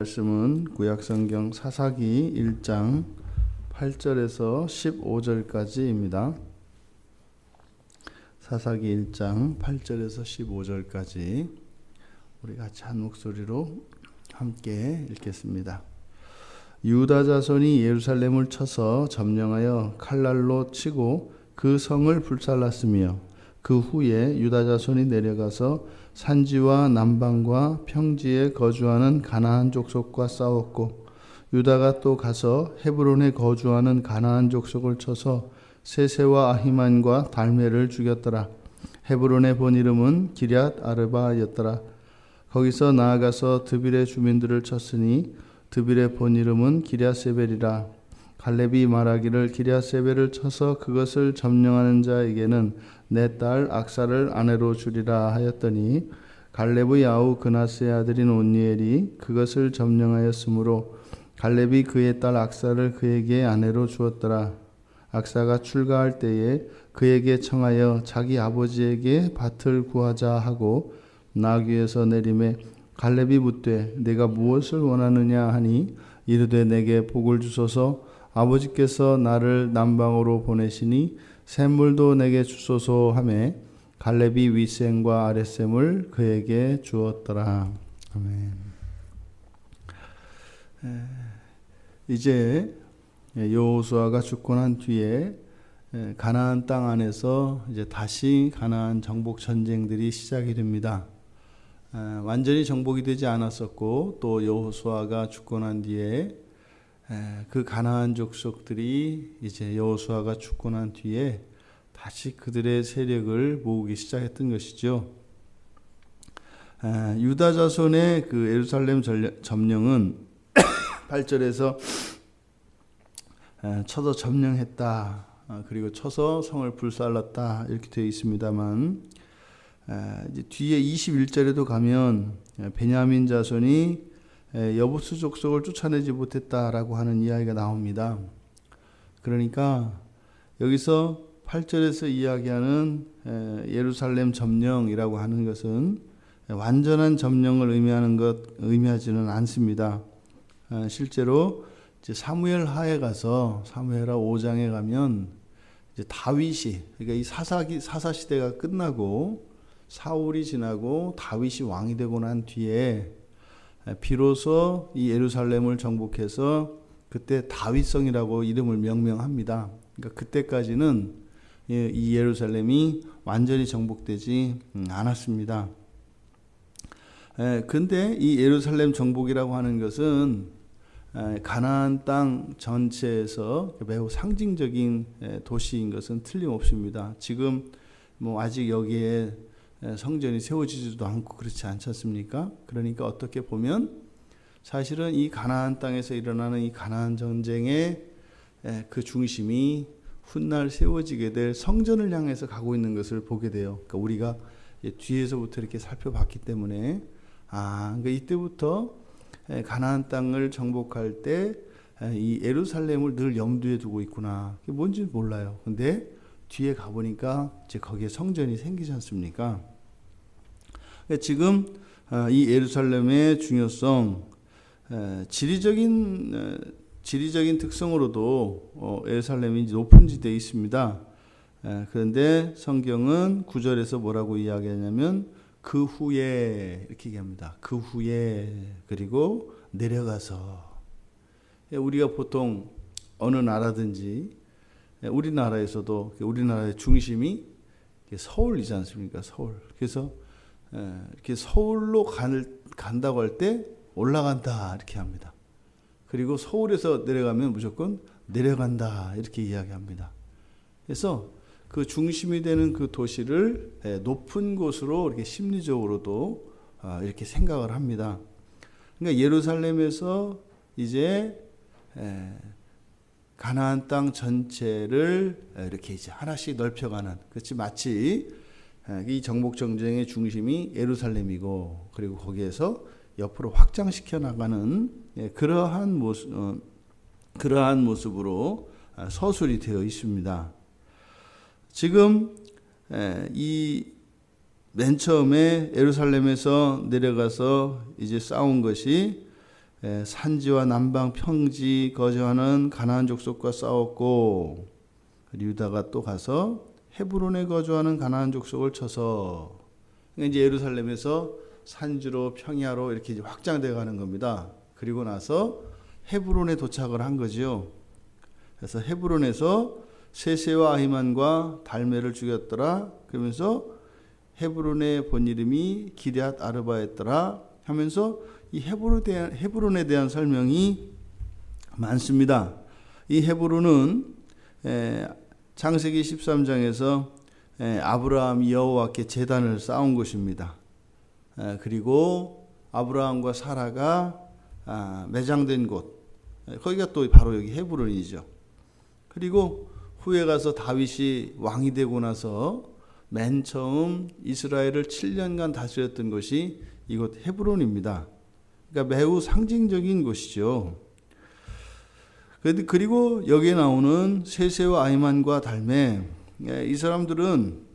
말씀은 구약성경 사사기 1장 8절에서 15절까지입니다. 사사기 1장 8절에서 15절까지 우리 같이 한 목소리로 함께 읽겠습니다. 유다 자손이 예루살렘을 쳐서 점령하여 칼날로 치고 그 성을 불살랐으며 그 후에 유다 자손이 내려가서 산지와 남방과 평지에 거주하는 가나안 족속과 싸웠고 유다가 또 가서 헤브론에 거주하는 가나안 족속을 쳐서 세세와 아히만과 달메를 죽였더라. 헤브론의 본 이름은 기럇 아르바였더라. 거기서 나아가서 드빌의 주민들을 쳤으니 드빌의 본 이름은 기럇세벨이라. 갈렙이 말하기를 기럇세벨을 쳐서 그것을 점령하는 자에게는 내 딸 악사를 아내로 주리라 하였더니 갈렙의 아우 그나스의 아들인 온니엘이 그것을 점령하였으므로 갈렙이 그의 딸 악사를 그에게 아내로 주었더라. 악사가 출가할 때에 그에게 청하여 자기 아버지에게 밭을 구하자 하고 나귀에서 내림에 갈렙이 묻되 내가 무엇을 원하느냐 하니 이르되 내게 복을 주소서. 아버지께서 나를 남방으로 보내시니 샘물도 내게 주소서 하매 갈렙이 윗샘과 아랫샘을 그에게 주었더라. 아멘. 이제 여호수아가 죽고 난 뒤에 가나안 땅 안에서 이제 다시 가나안 정복 전쟁들이 시작이 됩니다. 완전히 정복이 되지 않았었고 또 여호수아가 죽고 난 뒤에 그 가나안 족속들이 이제 여호수아가 죽고 난 뒤에 다시 그들의 세력을 모으기 시작했던 것이죠. 유다 자손의 그 예루살렘 점령은 8절에서 쳐서 점령했다. 그리고 쳐서 성을 불살랐다. 이렇게 되어 있습니다만 이제 뒤에 21절에도 가면 베냐민 자손이 여부수 족속을 쫓아내지 못했다라고 하는 이야기가 나옵니다. 그러니까 여기서 8절에서 이야기하는 예루살렘 점령이라고 하는 것은 완전한 점령을 의미하지는 않습니다. 실제로 이제 사무엘 하에 가서 사무엘하 5장에 가면 이제 다윗이 그러니까 이 사사 시대가 끝나고 사울이 지나고 다윗이 왕이 되고 난 뒤에 비로소 이 예루살렘을 정복해서 그때 다윗성이라고 이름을 명명합니다. 그러니까 그때까지는 이 예루살렘이 완전히 정복되지 않았습니다. 근데 이 예루살렘 정복이라고 하는 것은 가나안 땅 전체에서 매우 상징적인 도시인 것은 틀림없습니다. 지금 뭐 아직 여기에 성전이 세워지지도 않고 그렇지 않지 않습니까? 그러니까 어떻게 보면 사실은 이 가나안 땅에서 일어나는 이 가나안 전쟁의 그 중심이 훗날 세워지게 될 성전을 향해서 가고 있는 것을 보게 돼요. 그러니까 우리가 뒤에서부터 이렇게 살펴봤기 때문에 그러니까 이때부터 가나안 땅을 정복할 때 이 예루살렘을 늘 염두에 두고 있구나. 그게 뭔지 몰라요. 근데 뒤에 가보니까 이제 거기에 성전이 생기지 않습니까? 지금 이 예루살렘의 중요성, 지리적인 특성으로도 예루살렘이 높은 지대에 있습니다. 그런데 성경은 9절에서 뭐라고 이야기하냐면 그 후에 이렇게 얘기합니다. 그 후에 그리고 내려가서 우리가 보통 어느 나라든지 우리나라에서도 우리나라의 중심이 서울이지 않습니까? 서울. 그래서 이렇게 서울로 간다고 할 때 올라간다 이렇게 합니다. 그리고 서울에서 내려가면 무조건 내려간다 이렇게 이야기합니다. 그래서 그 중심이 되는 그 도시를 높은 곳으로 이렇게 심리적으로도 이렇게 생각을 합니다. 그러니까 예루살렘에서 이제 가나안 땅 전체를 이렇게 이제 하나씩 넓혀가는, 그렇지 마치 이 정복 전쟁의 중심이 예루살렘이고 그리고 거기에서 옆으로 확장시켜 나가는 그러한 모습으로 서술이 되어 있습니다. 지금 이 맨 처음에 예루살렘에서 내려가서 이제 싸운 것이 산지와 남방 평지 거주하는 가나안 족속과 싸웠고, 유다가 또 가서 헤브론에 거주하는 가나안 족속을 쳐서, 그러니까 이제 예루살렘에서 산지로 평야로 이렇게 이제 확장돼 가는 겁니다. 그리고 나서 헤브론에 도착을 한 거죠. 그래서 헤브론에서 세세와 아히만과 달메를 죽였더라. 그러면서 헤브론의 본 이름이 기럇 아르바였더라 하면서 이 헤브론에 대한 설명이 많습니다. 이 헤브론은 창세기 13장에서 아브라함이 여호와께 제단을 쌓은 곳입니다. 그리고 아브라함과 사라가 매장된 곳, 거기가 또 바로 여기 헤브론이죠. 그리고 후에 가서 다윗이 왕이 되고 나서 맨 처음 이스라엘을 7년간 다스렸던 곳이 이곳 헤브론입니다. 그러니까 매우 상징적인 곳이죠. 그리고 여기에 나오는 세세와 아히만과 달메, 이 사람들은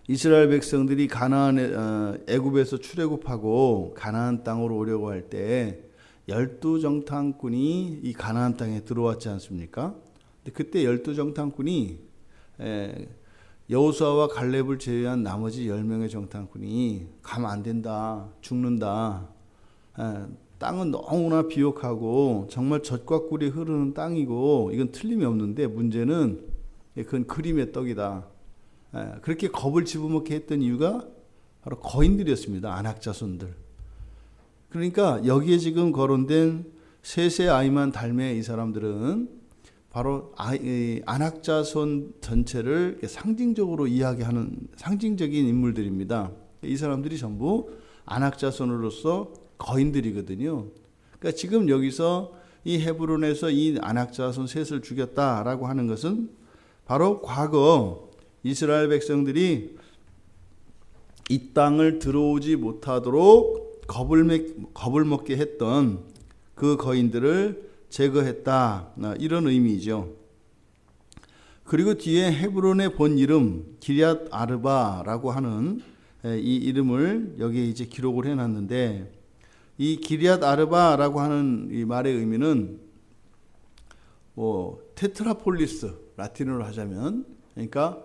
이스라엘 백성들이 가나안 애굽에서 출애굽하고 가나안 땅으로 오려고 할 때 12정탐꾼이 이 가나안 땅에 들어왔지 않습니까? 근데 그때 12정탐꾼이 여호수아와 갈렙을 제외한 나머지 10명의 정탐꾼이 가면 안 된다, 죽는다. 땅은 너무나 비옥하고 정말 젖과 꿀이 흐르는 땅이고 이건 틀림이 없는데 문제는 그건 그림의 떡이다. 그렇게 겁을 집어먹게 했던 이유가 바로 거인들이었습니다. 아낙 자손들. 그러니까 여기에 지금 거론된 세세 아히만 달메 이 사람들은 바로 아낙 자손 전체를 상징적으로 이야기하는 상징적인 인물들입니다. 이 사람들이 전부 아낙 자손으로서 거인들이거든요. 그러니까 지금 여기서 이 헤브론에서 이 아낙 자손 셋을 죽였다라고 하는 것은 바로 과거 이스라엘 백성들이 이 땅을 들어오지 못하도록 겁을 먹게 했던 그 거인들을 제거했다, 이런 의미죠. 그리고 뒤에 헤브론의 본 이름 기럇 아르바라고 하는 이 이름을 여기에 이제 기록을 해놨는데, 이 기럇 아르바라고 하는 이 말의 의미는 테트라폴리스, 라틴어로 하자면 그러니까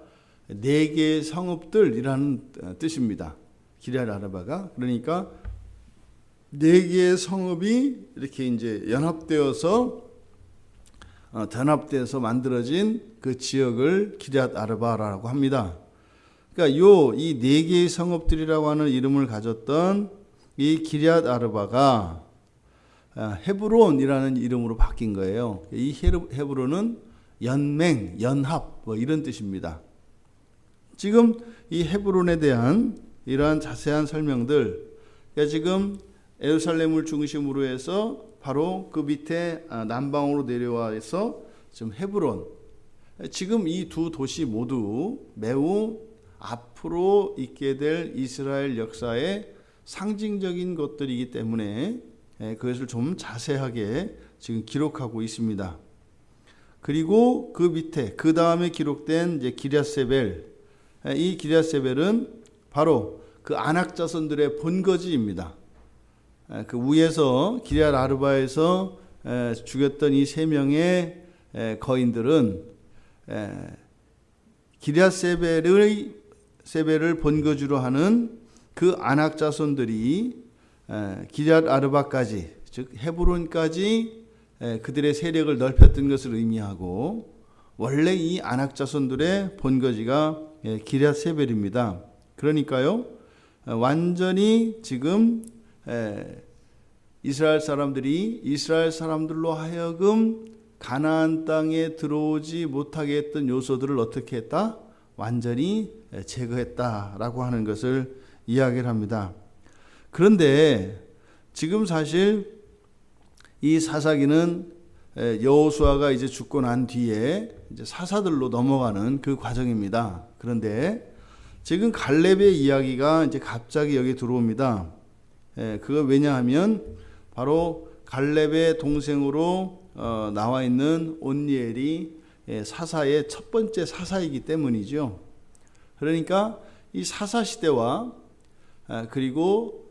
4개의 성읍들이라는 뜻입니다. 기럇 아르바가. 그러니까 4개의 성읍이 이렇게 이제 단합되어서 만들어진 그 지역을 기럇 아르바라고 합니다. 그러니까 이 4개의 성읍들이라고 하는 이름을 가졌던 이 기럇 아르바가 헤브론이라는 이름으로 바뀐 거예요. 이 헤브론은 연맹, 연합 이런 뜻입니다. 지금 이 헤브론에 대한 이러한 자세한 설명들, 그러니까 지금 예루살렘을 중심으로 해서 바로 그 밑에 남방으로 내려와서 지금 헤브론, 지금 이 두 도시 모두 매우 앞으로 있게 될 이스라엘 역사의 상징적인 것들이기 때문에 그것을 좀 자세하게 지금 기록하고 있습니다. 그리고 그 밑에 그 다음에 기록된 이제 기럇세벨, 이 기럇세벨은 바로 그 아낙 자손들의 본거지입니다. 그 위에서 기럇 아르바에서 죽였던 이 3명의 거인들은 기럇세벨을 본거지로 하는 그 아낙 자손들이 기럇 아르바까지, 즉 헤브론까지 그들의 세력을 넓혔던 것을 의미하고, 원래 이 아낙 자손들의 본거지가 기럇세벨입니다. 그러니까요, 완전히 지금 이스라엘 사람들로 하여금 가나안 땅에 들어오지 못하게 했던 요소들을 어떻게 했다? 완전히 제거했다라고 하는 것을 이야기를 합니다. 그런데 지금 사실 이 사사기는 여호수아가 이제 죽고 난 뒤에 이제 사사들로 넘어가는 그 과정입니다. 그런데 지금 갈렙의 이야기가 이제 갑자기 여기 들어옵니다. 그거 왜냐하면 바로 갈렙의 동생으로 나와 있는 온니엘이 사사의 첫 번째 사사이기 때문이죠. 그러니까 이 사사 시대와 그리고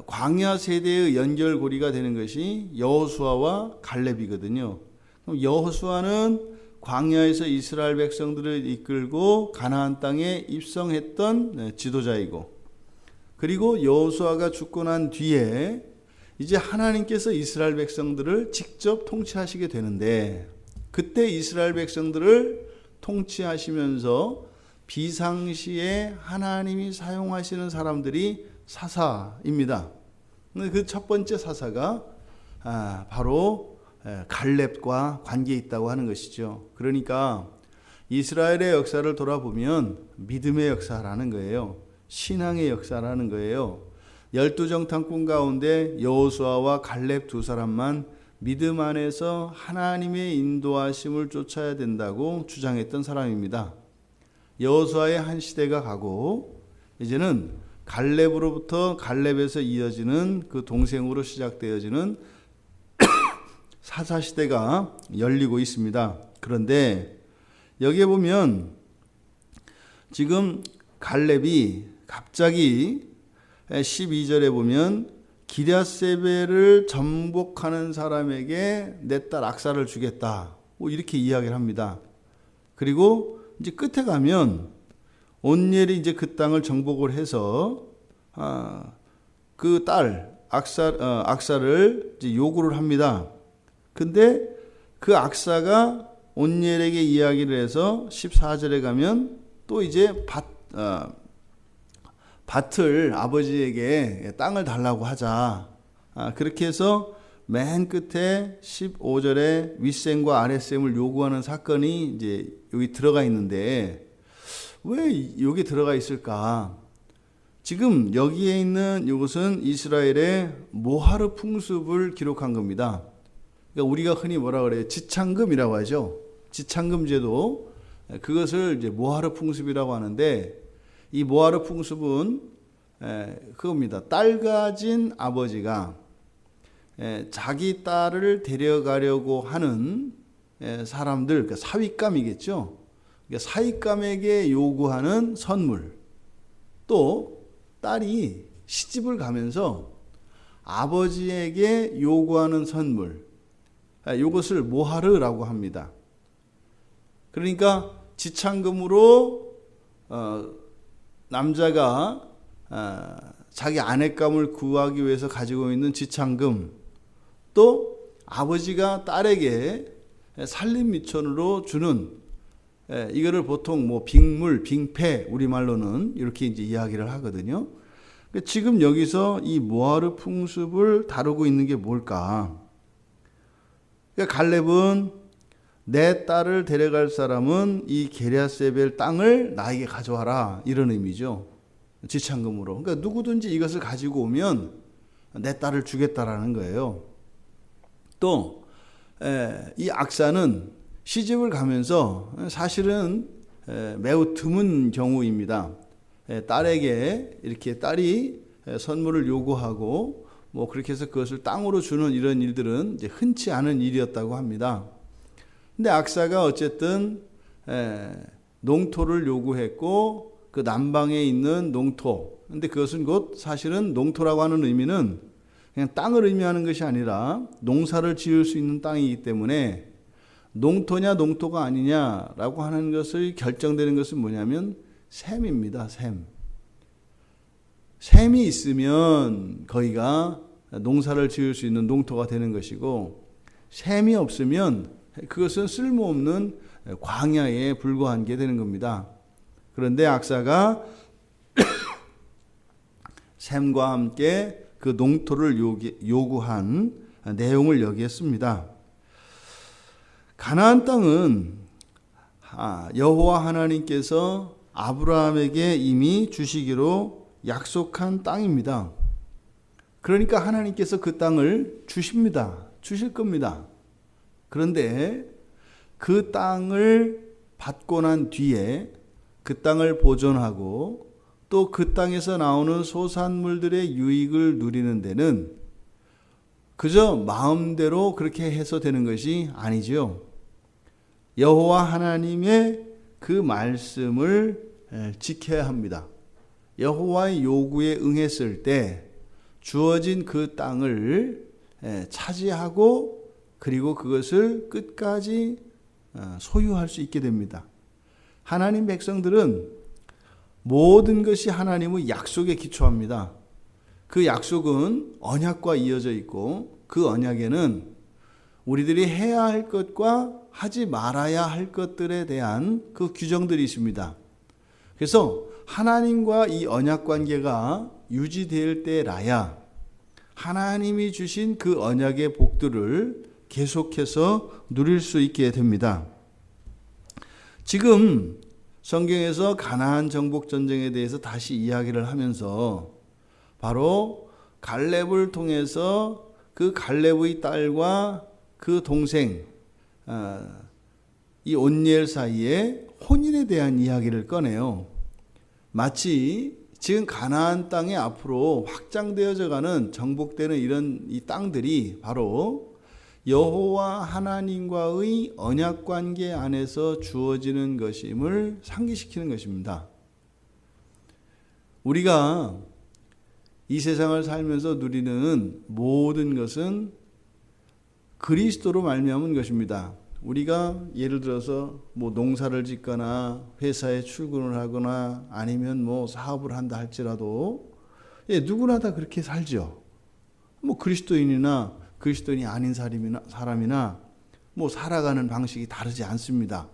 광야 세대의 연결고리가 되는 것이 여호수아와 갈렙이거든요. 그럼 여호수아는 광야에서 이스라엘 백성들을 이끌고 가나안 땅에 입성했던 지도자이고, 그리고 여호수아가 죽고 난 뒤에 이제 하나님께서 이스라엘 백성들을 직접 통치하시게 되는데, 그때 이스라엘 백성들을 통치하시면서 비상시에 하나님이 사용하시는 사람들이 사사입니다. 그 첫 번째 사사가 바로 갈렙과 관계에 있다고 하는 것이죠. 그러니까 이스라엘의 역사를 돌아보면 믿음의 역사라는 거예요. 신앙의 역사라는 거예요. 12정탐꾼 가운데 여호수아와 갈렙 두 사람만 믿음 안에서 하나님의 인도하심을 쫓아야 된다고 주장했던 사람입니다. 여호수아의 한 시대가 가고 이제는 갈렙으로부터 갈렙에서 이어지는 그 동생으로 시작되어지는 사사 시대가 열리고 있습니다. 그런데 여기에 보면 지금 갈렙이 갑자기 12절에 보면 기랴세벨을 정복하는 사람에게 내 딸 악사를 주겠다, 이렇게 이야기를 합니다. 그리고 이제 끝에 가면 온니엘이 이제 그 땅을 정복을 해서 그 딸 악사를 이제 요구를 합니다. 근데 그 악사가 온니엘에게 이야기를 해서 14절에 가면 또 이제 밭을 아버지에게 땅을 달라고 하자. 그렇게 해서 맨 끝에 15절에 윗셈과 아랫셈을 요구하는 사건이 이제 여기 들어가 있는데, 왜 여기 들어가 있을까? 지금 여기에 있는 이것은 이스라엘의 모하르 풍습을 기록한 겁니다. 그러니까 우리가 흔히 뭐라 그래요? 지창금이라고 하죠. 지창금 제도, 그것을 이제 모하르 풍습이라고 하는데, 이 모하르 풍습은 그겁니다. 딸 가진 아버지가 자기 딸을 데려가려고 하는 사람들, 그러니까 사윗감이겠죠. 그러니까 사윗감에게 요구하는 선물, 또 딸이 시집을 가면서 아버지에게 요구하는 선물, 이것을 모하르라고 합니다. 그러니까 지창금으로 남자가 자기 아내감을 구하기 위해서 가지고 있는 지창금, 또 아버지가 딸에게 살림미천으로 주는 이거를 보통 뭐 빙물, 빙패, 우리말로는 이렇게 이제 이야기를 하거든요. 지금 여기서 이 모하르 풍습을 다루고 있는 게 뭘까? 그러니까 갈렙은 내 딸을 데려갈 사람은 이 게랴세벨 땅을 나에게 가져와라, 이런 의미죠. 지창금으로. 그러니까 누구든지 이것을 가지고 오면 내 딸을 주겠다라는 거예요. 또 이 악사는 시집을 가면서 사실은 매우 드문 경우입니다. 딸에게 이렇게 딸이 선물을 요구하고 뭐 그렇게 해서 그것을 땅으로 주는 이런 일들은 이제 흔치 않은 일이었다고 합니다. 근데 악사가 어쨌든 농토를 요구했고, 그 남방에 있는 농토, 근데 그것은 곧 사실은 농토라고 하는 의미는 그냥 땅을 의미하는 것이 아니라 농사를 지을 수 있는 땅이기 때문에 농토냐 농토가 아니냐라고 하는 것을 결정되는 것은 뭐냐면 셈입니다. 셈이 있으면 거기가 농사를 지을 수 있는 농토가 되는 것이고, 셈이 없으면 그것은 쓸모없는 광야에 불과한 게 되는 겁니다. 그런데 악사가 셈과 함께 그 농토를 요구한 내용을 여기에 씁니다. 가나안 땅은 여호와 하나님께서 아브라함에게 이미 주시기로 약속한 땅입니다. 그러니까 하나님께서 그 땅을 주십니다. 주실 겁니다. 그런데 그 땅을 받고 난 뒤에 그 땅을 보존하고 또 그 땅에서 나오는 소산물들의 유익을 누리는 데는 그저 마음대로 그렇게 해서 되는 것이 아니죠. 여호와 하나님의 그 말씀을 지켜야 합니다. 여호와의 요구에 응했을 때 주어진 그 땅을 차지하고 그리고 그것을 끝까지 소유할 수 있게 됩니다. 하나님 백성들은 모든 것이 하나님의 약속에 기초합니다. 그 약속은 언약과 이어져 있고 그 언약에는 우리들이 해야 할 것과 하지 말아야 할 것들에 대한 그 규정들이 있습니다. 그래서 하나님과 이 언약 관계가 유지될 때라야 하나님이 주신 그 언약의 복들을 계속해서 누릴 수 있게 됩니다. 지금 성경에서 가나안 정복 전쟁에 대해서 다시 이야기를 하면서 바로 갈렙을 통해서 그 갈렙의 딸과 그 동생 이 온니엘 사이에 혼인에 대한 이야기를 꺼내요. 마치 지금 가나안 땅에 앞으로 확장되어져 가는 정복되는 이런 이 땅들이 바로 여호와 하나님과의 언약 관계 안에서 주어지는 것임을 상기시키는 것입니다. 우리가 이 세상을 살면서 누리는 모든 것은 그리스도로 말미암은 것입니다. 우리가 예를 들어서 뭐 농사를 짓거나 회사에 출근을 하거나 아니면 뭐 사업을 한다 할지라도 누구나 다 그렇게 살죠. 뭐 그리스도인이나 그리스도인이 아닌 사람이나 뭐 살아가는 방식이 다르지 않습니다.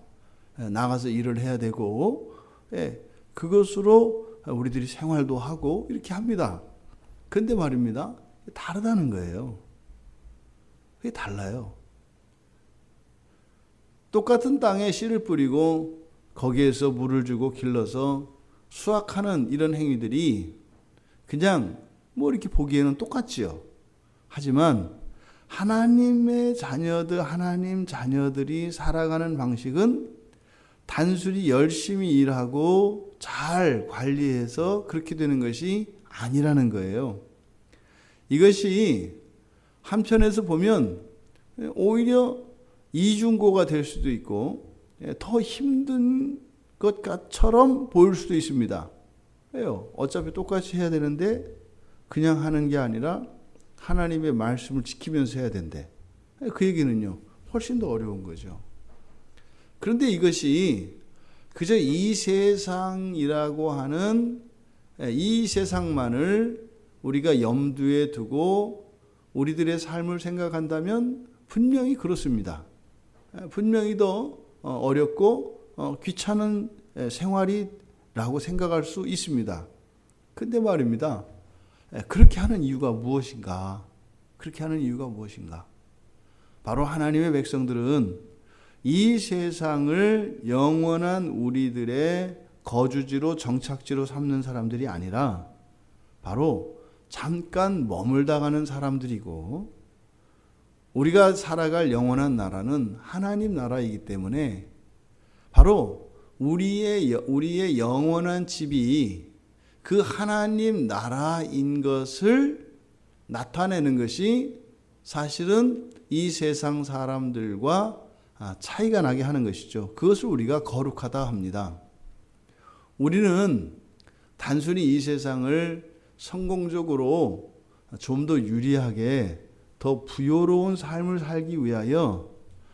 나가서 일을 해야 되고 그것으로 우리들이 생활도 하고 이렇게 합니다. 근데 말입니다. 다르다는 거예요. 그게 달라요. 똑같은 땅에 씨를 뿌리고 거기에서 물을 주고 길러서 수확하는 이런 행위들이 그냥 뭐 이렇게 보기에는 똑같지요. 하지만 하나님의 자녀들, 하나님 자녀들이 살아가는 방식은 단순히 열심히 일하고 잘 관리해서 그렇게 되는 것이 아니라는 거예요. 이것이 한편에서 보면 오히려 이중고가 될 수도 있고 더 힘든 것처럼 보일 수도 있습니다. 왜요? 어차피 똑같이 해야 되는데 그냥 하는 게 아니라 하나님의 말씀을 지키면서 해야 된대. 그 얘기는요, 훨씬 더 어려운 거죠. 그런데 이것이 그저 이 세상이라고 하는 이 세상만을 우리가 염두에 두고 우리들의 삶을 생각한다면 분명히 그렇습니다. 분명히 더 어렵고 귀찮은 생활이라고 생각할 수 있습니다. 근데 말입니다. 그렇게 하는 이유가 무엇인가? 그렇게 하는 이유가 무엇인가? 바로 하나님의 백성들은 이 세상을 영원한 우리들의 거주지로 정착지로 삼는 사람들이 아니라 바로 잠깐 머물다 가는 사람들이고 우리가 살아갈 영원한 나라는 하나님 나라이기 때문에 바로 우리의 영원한 집이 그 하나님 나라인 것을 나타내는 것이 사실은 이 세상 사람들과 차이가 나게 하는 것이죠. 그것을 우리가 거룩하다 합니다. 우리는 단순히 이 세상을 성공적으로 좀 더 유리하게 더 부요로운 삶을 살기 위하여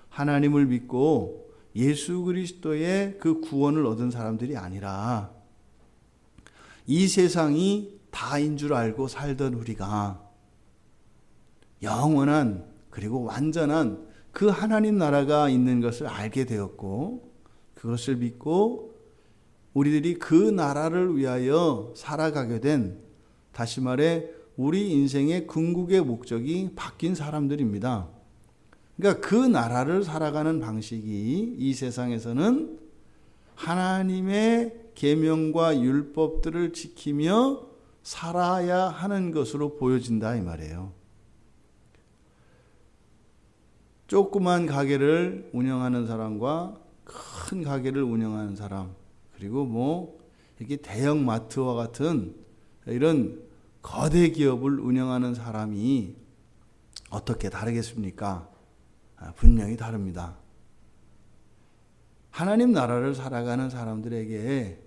하나님을 믿고 예수 그리스도의 그 구원을 얻은 사람들이 아니라 이 세상이 다인 줄 알고 살던 우리가 영원한 그리고 완전한 그 하나님 나라가 있는 것을 알게 되었고 그것을 믿고 우리들이 그 나라를 위하여 살아가게 된, 다시 말해 우리 인생의 궁극의 목적이 바뀐 사람들입니다. 그러니까 그 나라를 살아가는 방식이 이 세상에서는 하나님의 계명과 율법들을 지키며 살아야 하는 것으로 보여진다 이 말이에요. 조그만 가게를 운영하는 사람과 큰 가게를 운영하는 사람, 그리고 뭐 이렇게 대형 마트와 같은 이런 거대 기업을 운영하는 사람이 어떻게 다르겠습니까? 분명히 다릅니다. 하나님 나라를 살아가는 사람들에게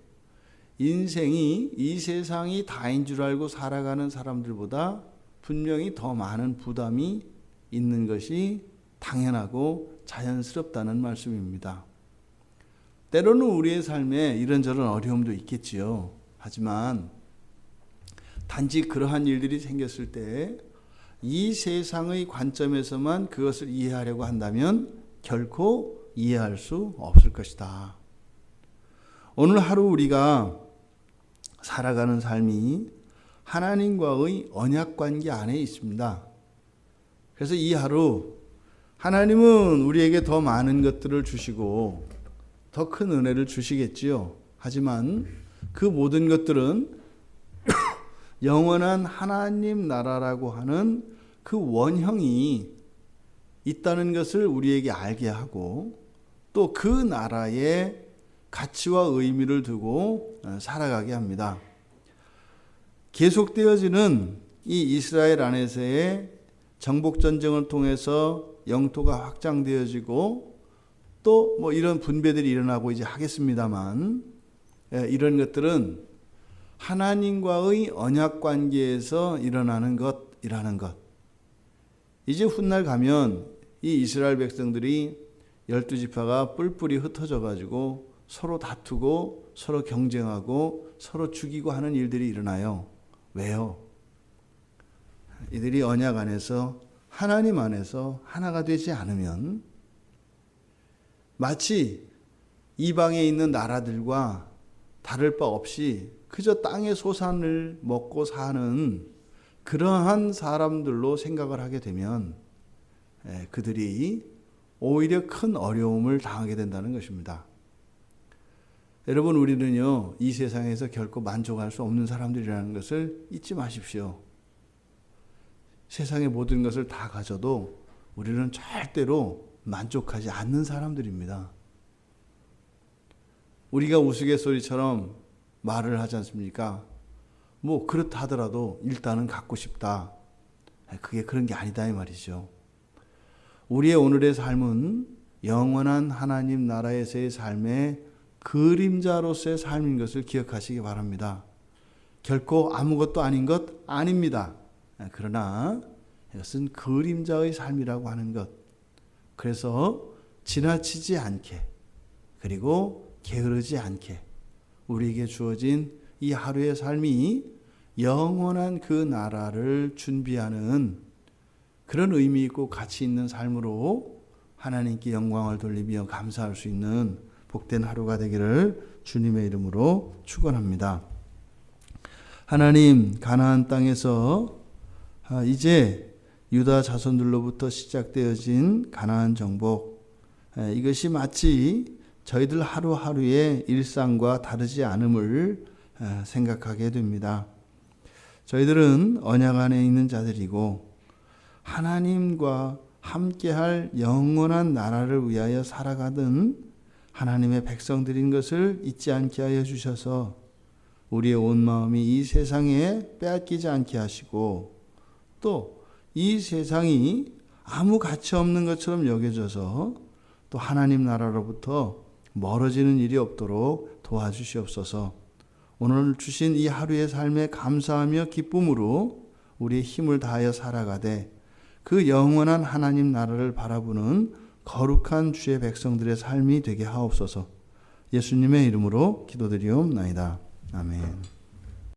인생이 이 세상이 다인 줄 알고 살아가는 사람들보다 분명히 더 많은 부담이 있는 것이 당연하고 자연스럽다는 말씀입니다. 때로는 우리의 삶에 이런저런 어려움도 있겠지요. 하지만 단지 그러한 일들이 생겼을 때 이 세상의 관점에서만 그것을 이해하려고 한다면 결코 이해할 수 없을 것이다. 오늘 하루 우리가 살아가는 삶이 하나님과의 언약 관계 안에 있습니다. 그래서 이 하루 하나님은 우리에게 더 많은 것들을 주시고 더 큰 은혜를 주시겠지요. 하지만 그 모든 것들은 영원한 하나님 나라라고 하는 그 원형이 있다는 것을 우리에게 알게 하고 또 그 나라의 가치와 의미를 두고 살아가게 합니다. 계속되어지는 이 이스라엘 안에서의 정복전쟁을 통해서 영토가 확장되어지고 또 뭐 이런 분배들이 일어나고 이제 하겠습니다만 이런 것들은 하나님과의 언약 관계에서 일어나는 것이라는 것. 이제 훗날 가면 이 이스라엘 백성들이 12지파가 뿔뿔이 흩어져 가지고 서로 다투고 서로 경쟁하고 서로 죽이고 하는 일들이 일어나요. 왜요? 이들이 언약 안에서 하나님 안에서 하나가 되지 않으면 마치 이방에 있는 나라들과 다를 바 없이 그저 땅의 소산을 먹고 사는 그러한 사람들로 생각을 하게 되면 그들이 오히려 큰 어려움을 당하게 된다는 것입니다. 여러분, 우리는요, 이 세상에서 결코 만족할 수 없는 사람들이라는 것을 잊지 마십시오. 세상의 모든 것을 다 가져도 우리는 절대로 만족하지 않는 사람들입니다. 우리가 우스갯소리처럼 말을 하지 않습니까? 뭐 그렇다 하더라도 일단은 갖고 싶다. 그게 그런 게 아니다 이 말이죠. 우리의 오늘의 삶은 영원한 하나님 나라에서의 삶의 그림자로서의 삶인 것을 기억하시기 바랍니다. 결코 아무것도 아닌 것 아닙니다. 그러나 이것은 그림자의 삶이라고 하는 것. 그래서 지나치지 않게 그리고 게으르지 않게 우리에게 주어진 이 하루의 삶이 영원한 그 나라를 준비하는 그런 의미 있고 가치 있는 삶으로 하나님께 영광을 돌리며 감사할 수 있는 복된 하루가 되기를 주님의 이름으로 축원합니다. 하나님, 가나안 땅에서 이제 유다 자손들로부터 시작되어진 가나안 정복, 이것이 마치 저희들 하루하루의 일상과 다르지 않음을 생각하게 됩니다. 저희들은 언약 안에 있는 자들이고 하나님과 함께할 영원한 나라를 위하여 살아가던 하나님의 백성들인 것을 잊지 않게 하여 주셔서 우리의 온 마음이 이 세상에 빼앗기지 않게 하시고 또 이 세상이 아무 가치 없는 것처럼 여겨져서 또 하나님 나라로부터 멀어지는 일이 없도록 도와주시옵소서. 오늘 주신 이 하루의 삶에 감사하며 기쁨으로 우리의 힘을 다하여 살아가되 그 영원한 하나님 나라를 바라보는 거룩한 주의 백성들의 삶이 되게 하옵소서. 예수님의 이름으로 기도드리옵나이다. 아멘.